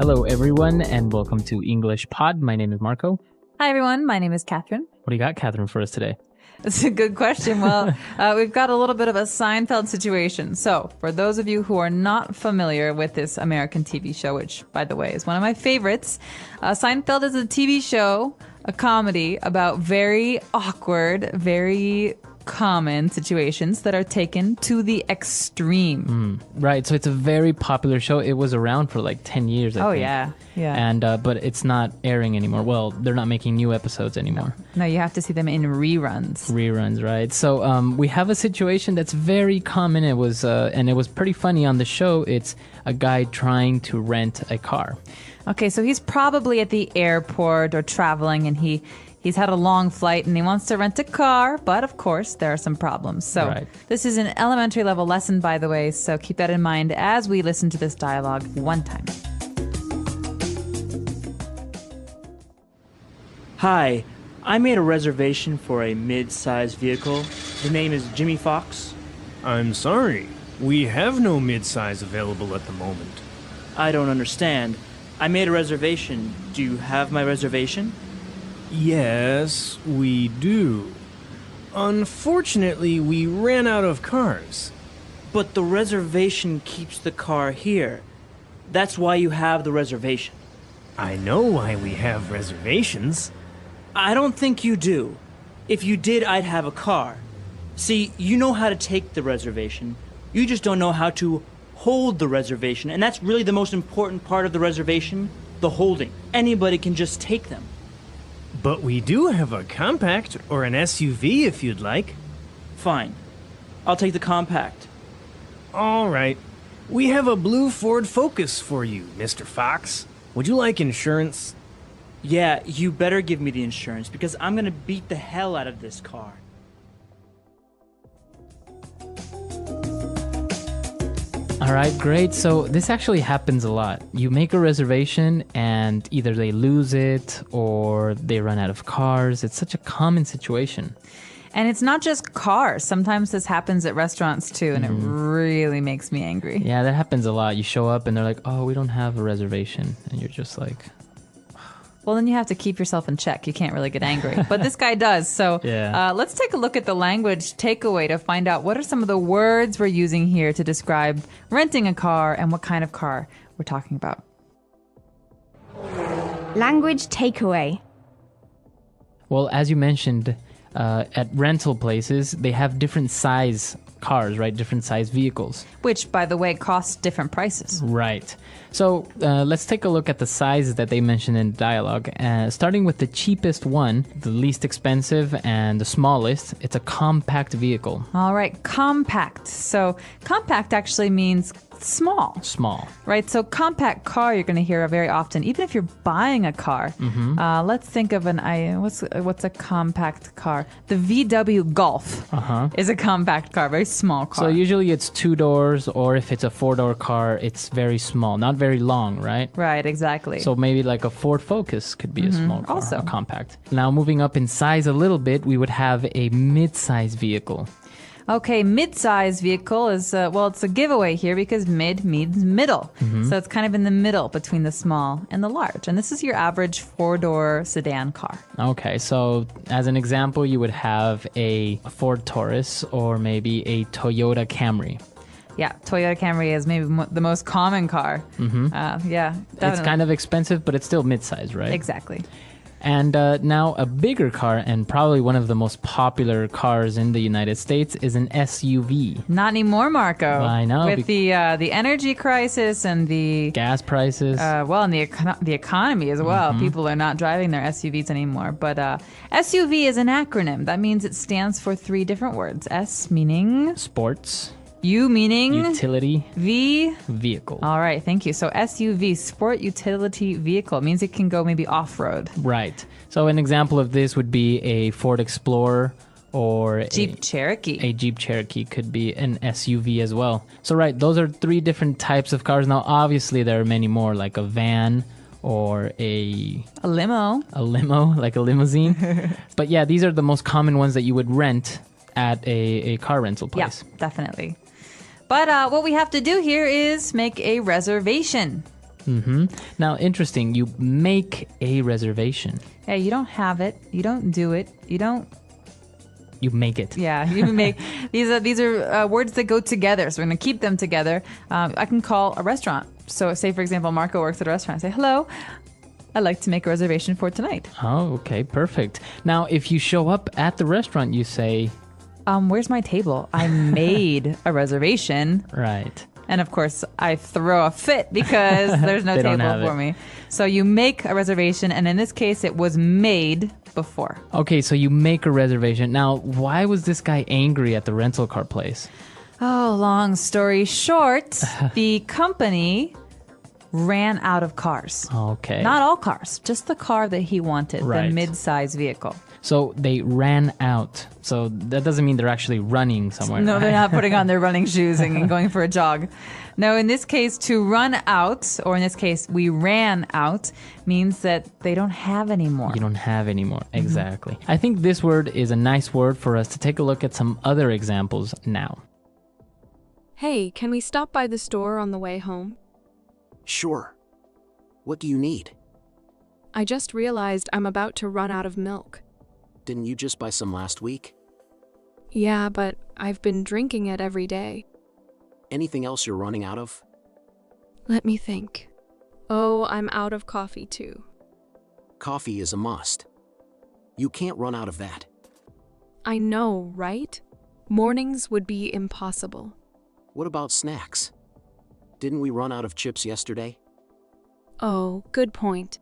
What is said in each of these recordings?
Hello, everyone, and welcome to English Pod. My name is Marco. Hi, everyone. My name is Catherine. What do you got, Catherine, for us today? That's a good question. Well, we've got a little bit of a Seinfeld situation. So, for those of you who are not familiar with this American TV show, which, by the way, is one of my favorites, Seinfeld is a TV show, a comedy about very awkward, very common situations that are taken to the extreme. Right, so it's a very popular show. It was around for like 10 years, I think. Yeah. And but it's not airing anymore. Well, they're not making new episodes anymore. No, you have to see them in reruns. Reruns, right? So we have a situation that's very common. It was pretty funny on the show. It's a guy trying to rent a car. Okay, so he's probably at the airport or traveling, and he's had a long flight and he wants to rent a car, but of course there are some problems. So Right. This is an elementary level lesson, by the way, so keep that in mind as we listen to this dialogue one time. Hi, I made a reservation for a mid-sized vehicle. The name is Jimmy Fox. I'm sorry. We have no midsize available at the moment. I don't understand. I made a reservation. Do you have my reservation? Yes, we do. Unfortunately, we ran out of cars. But the reservation keeps the car here. That's why you have the reservation. I know why we have reservations. I don't think you do. If you did, I'd have a car. See, you know how to take the reservation. You just don't know how to hold the reservation. And that's really the most important part of the reservation, the holding. Anybody can just take them. But we do have a compact or an SUV if you'd like. Fine. I'll take the compact. All right. We have a blue Ford Focus for you, Mr. Fox. Would you like insurance? Yeah, you better give me the insurance because I'm gonna beat the hell out of this car. All right, great. So this actually happens a lot. You make a reservation and either they lose it or they run out of cars. It's such a common situation. And it's not just cars. Sometimes this happens at restaurants too, and it really makes me angry. Yeah, that happens a lot. You show up and they're like, oh, we don't have a reservation. And you're just like... Well, then you have to keep yourself in check. You can't really get angry. But this guy does. So Yeah. Let's take a look at the language takeaway to find out what are some of the words we're using here to describe renting a car and what kind of car we're talking about. Language takeaway. Well, as you mentioned, at rental places, they have different size cars, right? Different size vehicles. Which, by the way, costs different prices. Right. So let's take a look at the sizes that they mentioned in the dialogue. Starting with the cheapest one, the least expensive, and the smallest, it's a compact vehicle. All right, compact. So compact actually means small. Small. Right, so compact car you're going to hear very often, even if you're buying a car. Let's think of what's a compact car? The VW Golf is a compact car, very small car. So usually it's 2 doors, or if it's a 4-door car, it's very small, not very long, right? Right, exactly. So maybe like a Ford Focus could be a small car, also. a compact. Now moving up in size a little bit, we would have a mid-size vehicle. Okay, mid-size vehicle is, it's a giveaway here because mid means middle. So it's kind of in the middle between the small and the large. And this is your average 4-door sedan car. Okay, so as an example, you would have a Ford Taurus or maybe a Toyota Camry. Yeah, Toyota Camry is maybe the most common car. Yeah, definitely. It's kind of expensive, but it's still mid-size, right? Exactly. And now a bigger car, and probably one of the most popular cars in the United States, is an SUV. Not anymore, Marco. I know. With the energy crisis and the Gas prices. and the economy as well. People are not driving their SUVs anymore. But SUV is an acronym. That means it stands for 3 different words. S meaning Sports. U meaning Utility. V. Vehicle. All right, thank you. So SUV, sport utility vehicle, it means it can go maybe off-road. Right. So an example of this would be a Ford Explorer or Jeep Cherokee. A Jeep Cherokee could be an SUV as well. So right, those are 3 different types of cars. Now obviously there are many more, like a van or a limo, like a limousine. But yeah, these are the most common ones that you would rent at a car rental place. Yeah, definitely. But what we have to do here is make a reservation. Now, interesting, you make a reservation. Yeah, you don't have it. You don't do it. You make it. Yeah, you make these are words that go together. So we're going to keep them together. I can call a restaurant. So say, for example, Marco works at a restaurant. I say, hello, I'd like to make a reservation for tonight. Oh, okay, perfect. Now, if you show up at the restaurant, you say, where's my table? I made a reservation. right. And of course, I throw a fit because there's no They don't table have for it. me. So you make a reservation, and in this case, it was made before. Okay, so you make a reservation. Now, why was this guy angry at the rental car place? Oh, long story short, the company ran out of cars. Okay. Not all cars, just the car that he wanted, Right. the mid-size vehicle. So they ran out. So that doesn't mean they're actually running somewhere. No, they're right? not putting on their running shoes and going for a jog. No, in this case, to run out, or in this case, we ran out, means that they don't have any more. You don't have anymore. Exactly. I think this word is a nice word for us to take a look at some other examples now. Hey, can we stop by the store on the way home? Sure. What do you need? I just realized I'm about to run out of milk. Didn't you just buy some last week? Yeah, but I've been drinking it every day. Anything else you're running out of? Let me think. Oh, I'm out of coffee too. Coffee is a must. You can't run out of that. I know, right? Mornings would be impossible. What about snacks? Didn't we run out of chips yesterday? Oh, good point.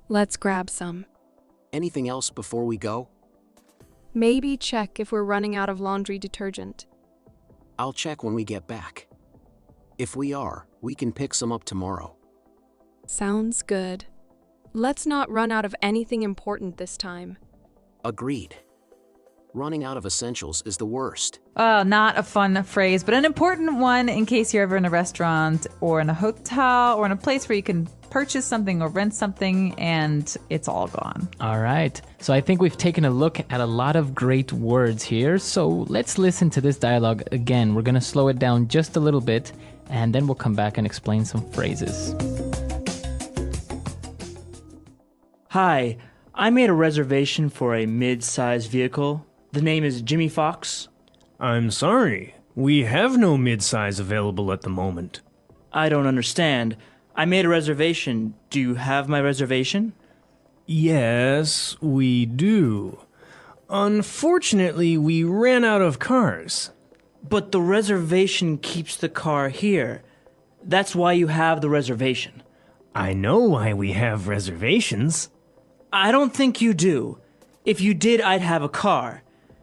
Let's grab some. Anything else before we go? Maybe check if we're running out of laundry detergent. I'll check when we get back. If we are, we can pick some up tomorrow. Sounds good. Let's not run out of anything important this time. Agreed. Running out of essentials is the worst. Not a fun phrase, but an important one in case you're ever in a restaurant or in a hotel or in a place where you can purchase something or rent something and it's all gone. All right. So I think we've taken a look at a lot of great words here. So let's listen to this dialogue again. We're going to slow it down just a little bit and then we'll come back and explain some phrases. Hi, I made a reservation for a mid-sized vehicle. The name is Jimmy Fox. I'm sorry. We have no midsize available at the moment. I don't understand. I made a reservation. Do you have my reservation? Yes, we do. Unfortunately, we ran out of cars. But the reservation keeps the car here. That's why you have the reservation. I know why we have reservations. I don't think you do. If you did, I'd have a car.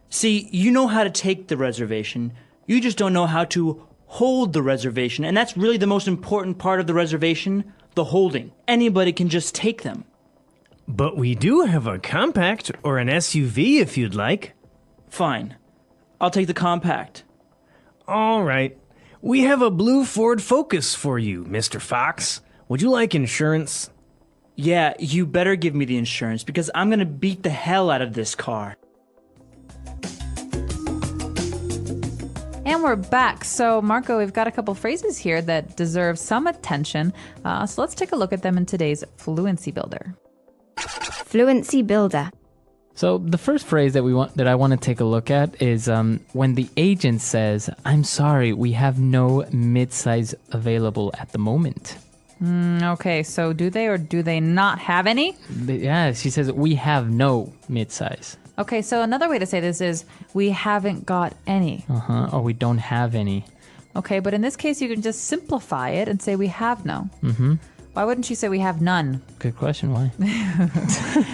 See, you know how to take the reservation. You just don't know how to hold the reservation. And that's really the most important part of the reservation, the holding. Anybody can just take them. But we do have a compact or an SUV if you'd like. Fine. I'll take the compact. All right. We have a blue Ford Focus for you, Mr. Fox. Would you like insurance? Yeah, you better give me the insurance because I'm gonna beat the hell out of this car. And we're back. So, Marco, we've got a couple phrases here that deserve some attention. So let's take a look at them in today's Fluency Builder. Fluency Builder. So the first phrase that I want to take a look at is when the agent says, "I'm sorry, we have no midsize available at the moment." Okay, so do they or do they not have any? Yeah, she says, "We have no midsize." Okay, so another way to say this is we haven't got any. Or we don't have any. Okay, but in this case, you can just simplify it and say we have no. Mm-hmm. Why wouldn't you say we have none? Good question. Why?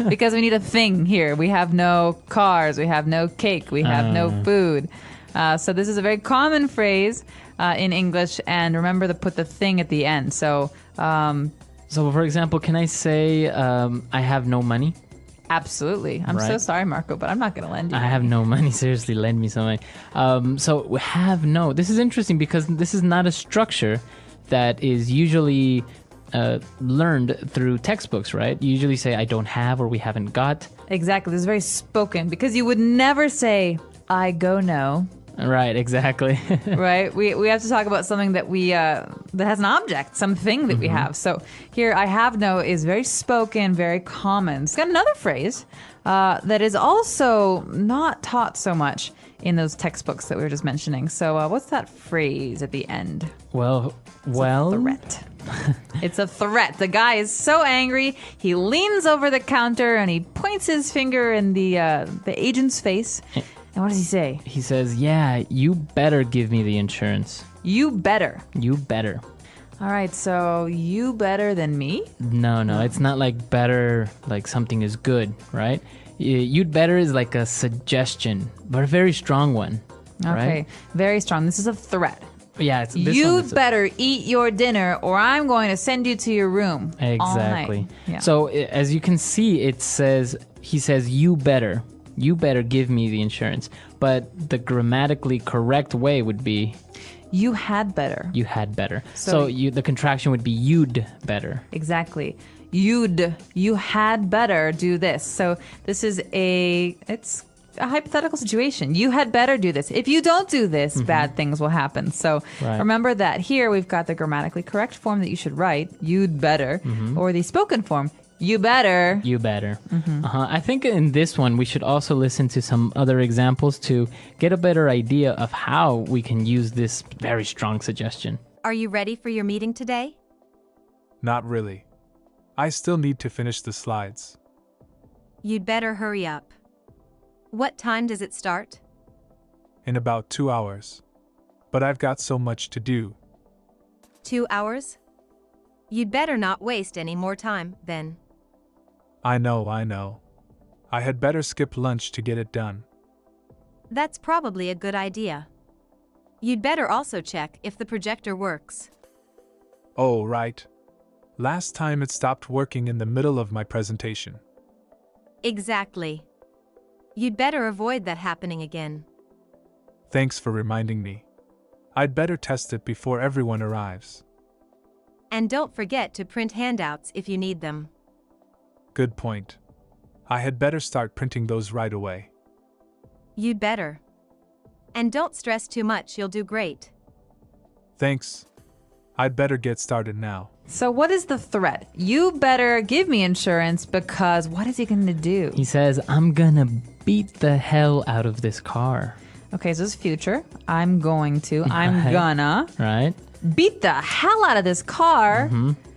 Because we need a thing here. We have no cars. We have no cake. We have no food. So this is a very common phrase in English. And remember to put the thing at the end. So, So, for example, can I say I have no money? absolutely. I'm so Right. sorry, Marco, but I'm not going to lend you. I have no money. Seriously, lend me some money. So we have no. This is interesting because this is not a structure that is usually learned through textbooks, right? You usually say I don't have or we haven't got. Exactly. This is very spoken because you would never say I go no. Right, exactly. Right? We have to talk about something that we that has an object, something that we have. So here, I have no is very spoken, very common. It's got another phrase that is also not taught so much in those textbooks that we were just mentioning. So what's that phrase at the end? well, Threat. It's a threat. The guy is so angry. He leans over the counter and he points his finger in the agent's face. And what does he say? he says, yeah, you better give me the insurance. You better. You better. All right, so you better than me? No, it's not like better, like something is good, right? You'd better is like a suggestion, but a very strong one, Okay, right? very strong. This is a threat. Yeah, it's this one You is better eat your dinner or I'm going to send you to your room. all night. exactly. Yeah. So as you can see, he says, you better give me the insurance. But the grammatically correct way would be, You had better. you had better. So- So the contraction would be, you'd better. Exactly. You had better do this. So this is it's a hypothetical situation. You had better do this. If you don't do this, bad things will happen. So Right. remember that here we've got the grammatically correct form that you should write, you'd better, or the spoken form, you better. You better. I think in this one, we should also listen to some other examples to get a better idea of how we can use this very strong suggestion. Are you ready for your meeting today? Not really. I still need to finish the slides. You'd better hurry up. What time does it start? In about 2 hours. But I've got so much to do. 2 hours? You'd better not waste any more time, then. I know. I had better skip lunch to get it done. That's probably a good idea. You'd better also check if the projector works. Oh, right. Last time it stopped working in the middle of my presentation. Exactly. You'd better avoid that happening again. Thanks for reminding me. I'd better test it before everyone arrives. And don't forget to print handouts if you need them. Good point. I had better start printing those right away. You'd better. And don't stress too much, you'll do great. Thanks. I'd better get started now. So what is the threat? You better give me insurance because what is he going to do? He says, I'm gonna beat the hell out of this car, Okay, so this is future. I'm going to. I'm Right. gonna right? beat the hell out of this car.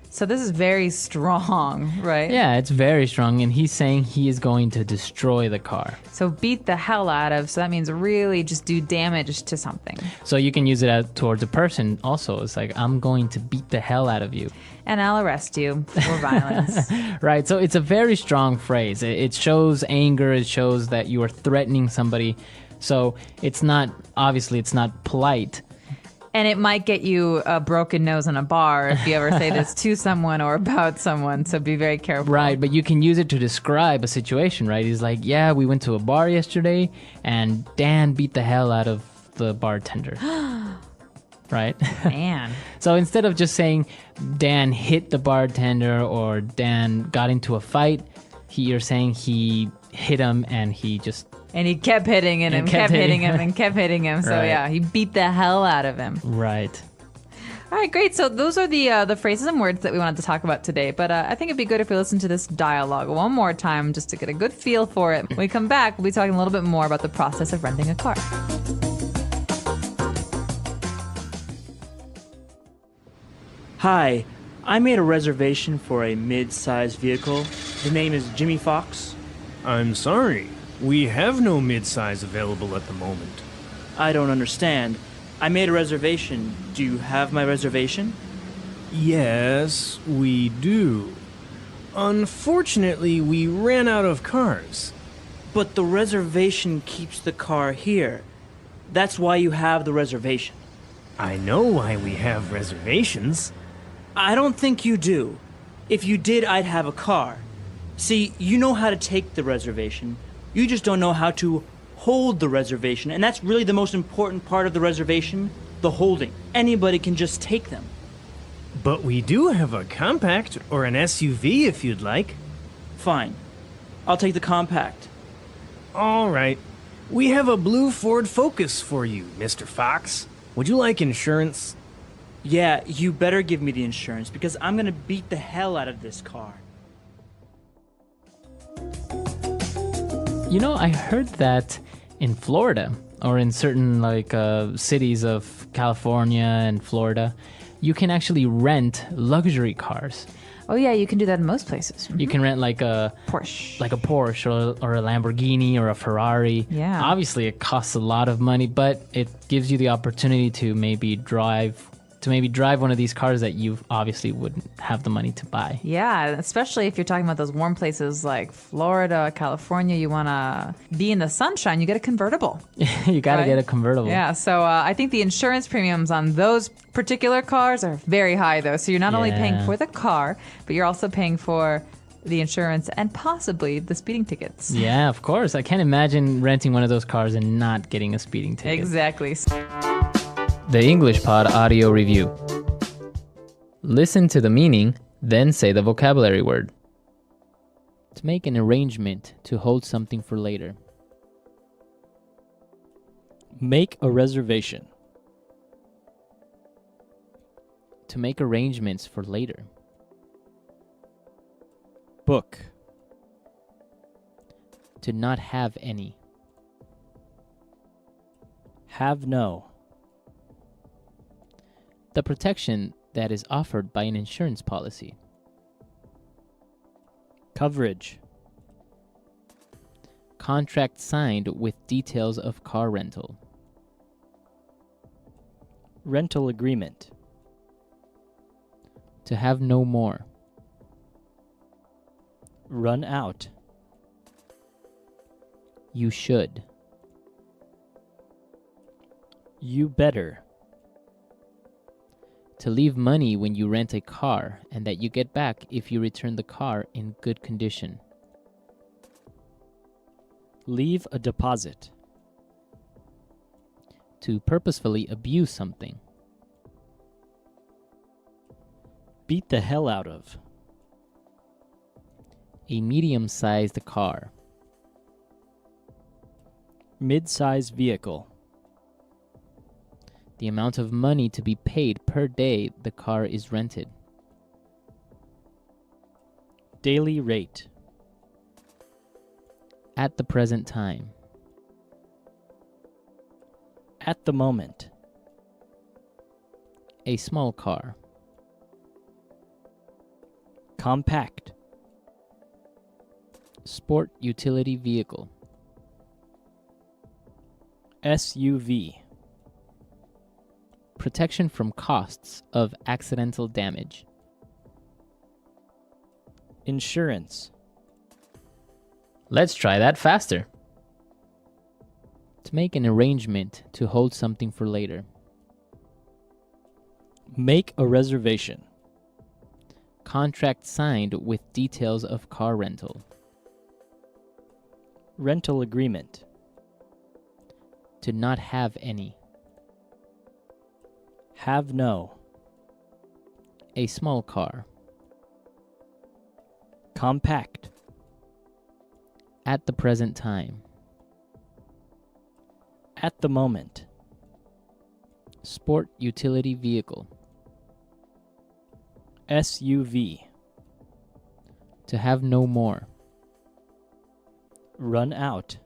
So this is very strong, right? Yeah, it's very strong, and he's saying he is going to destroy the car. So beat the hell out of. So that means really just do damage to something. So you can use it as towards a person also. It's like, I'm going to beat the hell out of you. And I'll arrest you for violence. Right, so it's a very strong phrase. It shows anger, it shows that you are threatening somebody. So it's not, obviously, it's not polite. And it might get you a broken nose in a bar if you ever say this to someone or about someone. So be very careful. Right, but you can use it to describe a situation, right? He's like, yeah, we went to a bar yesterday, and Dan beat the hell out of the bartender. Right? Man. So instead of just saying Dan hit the bartender or Dan got into a fight, you're saying he hit him and he just... And he kept hitting him and kept hitting him and kept hitting him. So Right. yeah, he beat the hell out of him. Right. All right, great. So those are the phrases and words that we wanted to talk about today. But I think it'd be good if we listen to this dialogue one more time just to get a good feel for it. When we come back, we'll be talking a little bit more about the process of renting a car. Hi, I made a reservation for a mid-sized vehicle. The name is Jimmy Fox. I'm sorry. We have no midsize available at the moment. I don't understand. I made a reservation. Do you have my reservation? Yes, we do. Unfortunately, we ran out of cars. But the reservation keeps the car here. That's why you have the reservation. I know why we have reservations. I don't think you do. If you did, I'd have a car. See, you know how to take the reservation. You just don't know how to hold the reservation. And that's really the most important part of the reservation, the holding. Anybody can just take them. But we do have a compact or an SUV if you'd like. Fine. I'll take the compact. All right. We have a blue Ford Focus for you, Mr. Fox. Would you like insurance? Yeah, you better give me the insurance because I'm gonna beat the hell out of this car. You know, I heard that in Florida or in certain cities of California and Florida, you can actually rent luxury cars. Oh yeah, you can do that in most places. You can rent like a Porsche or a Lamborghini or a Ferrari. Yeah. Obviously, it costs a lot of money, but it gives you the opportunity to maybe drive one of these cars that you obviously wouldn't have the money to buy. Yeah, especially if you're talking about those warm places like Florida, California, you want to be in the sunshine, you get a convertible. You got to get a convertible. Yeah, so I think the insurance premiums on those particular cars are very high, though. So you're not only paying for the car, but you're also paying for the insurance and possibly the speeding tickets. Yeah, of course. I can't imagine renting one of those cars and not getting a speeding ticket. Exactly. The English Pod Audio Review. Listen to the meaning, then say the vocabulary word. To make an arrangement to hold something for later. Make a reservation. To make arrangements for later. Book. To not have any. Have no. The protection that is offered by an insurance policy. Coverage. Contract signed with details of car rental. Rental agreement. To have no more. Run out. You should. You better. To leave money when you rent a car and that you get back if you return the car in good condition. Leave a deposit. To purposefully abuse something. Beat the hell out of. A medium-sized car. Mid-size vehicle. The amount of money to be paid per day the car is rented. Daily rate. At the present time. At the moment. A small car. Compact. Sport utility vehicle. SUV. Protection from costs of accidental damage. Insurance. Let's try that faster. To make an arrangement to hold something for later. Make a reservation. Contract signed with details of car rental. Rental agreement. To not have any. Have no. A small car. Compact. At the present time. At the moment. Sport utility vehicle. SUV. To have no more. Run out.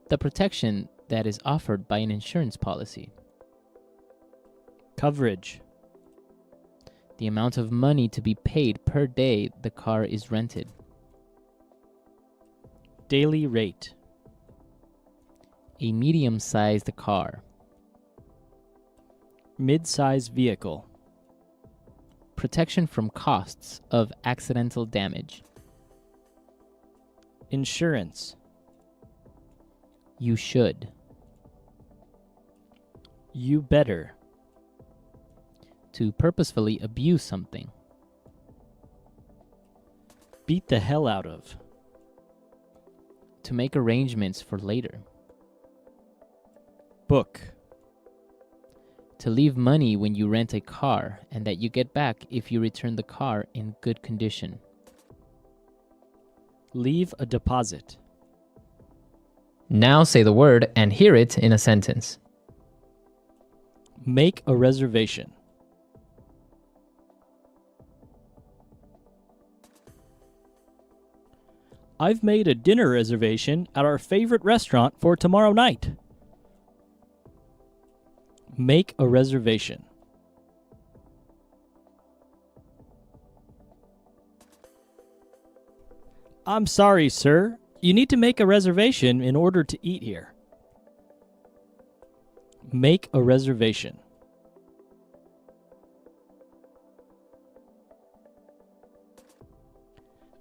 The protection that is offered by an insurance policy. Coverage. The amount of money to be paid per day the car is rented. Daily rate. A medium-sized car. Mid-size vehicle. Protection from costs of accidental damage. Insurance. You should. You better. To purposefully abuse something. Beat the hell out of. To make arrangements for later. Book. To leave money when you rent a car and that you get back if you return the car in good condition. Leave a deposit. Now say the word and hear it in a sentence. Make a reservation. I've made a dinner reservation at our favorite restaurant for tomorrow night. Make a reservation. I'm sorry, sir. You need to make a reservation in order to eat here. Make a reservation.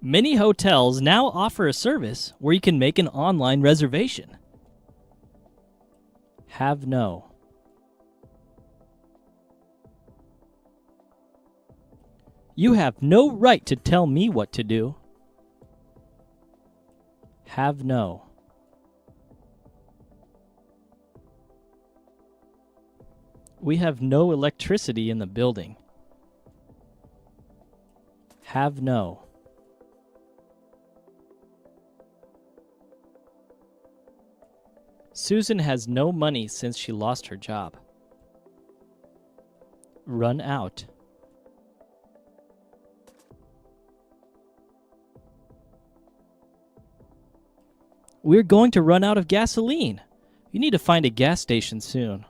Many hotels now offer a service where you can make an online reservation. Have no. You have no right to tell me what to do. Have no. We have no electricity in the building. Have no. Susan has no money since she lost her job. Run out. We're going to run out of gasoline. You need to find a gas station soon.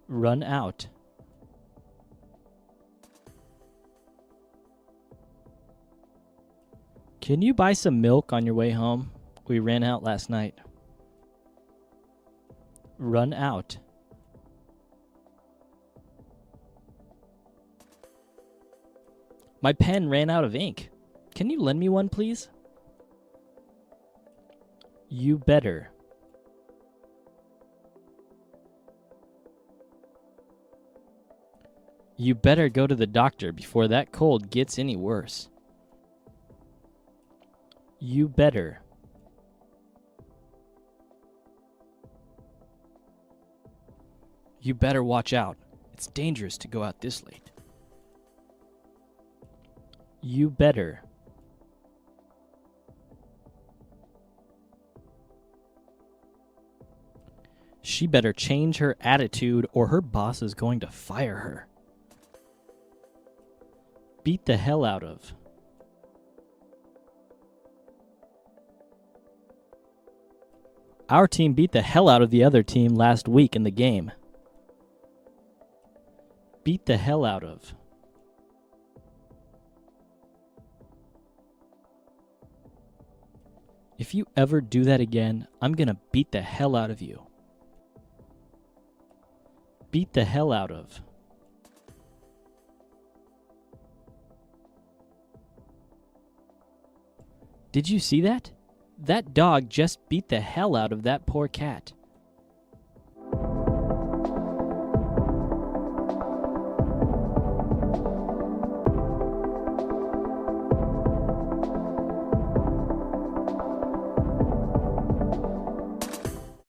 Run out. Can you buy some milk on your way home? We ran out last night. Run out. My pen ran out of ink. Can you lend me one, please? You better. You better go to the doctor before that cold gets any worse. You better. You better watch out. It's dangerous to go out this late. You better. She better change her attitude or her boss is going to fire her. Beat the hell out of. Our team beat the hell out of the other team last week in the game. Beat the hell out of. If you ever do that again, I'm gonna beat the hell out of you. Beat the hell out of. Did you see that? That dog just beat the hell out of that poor cat.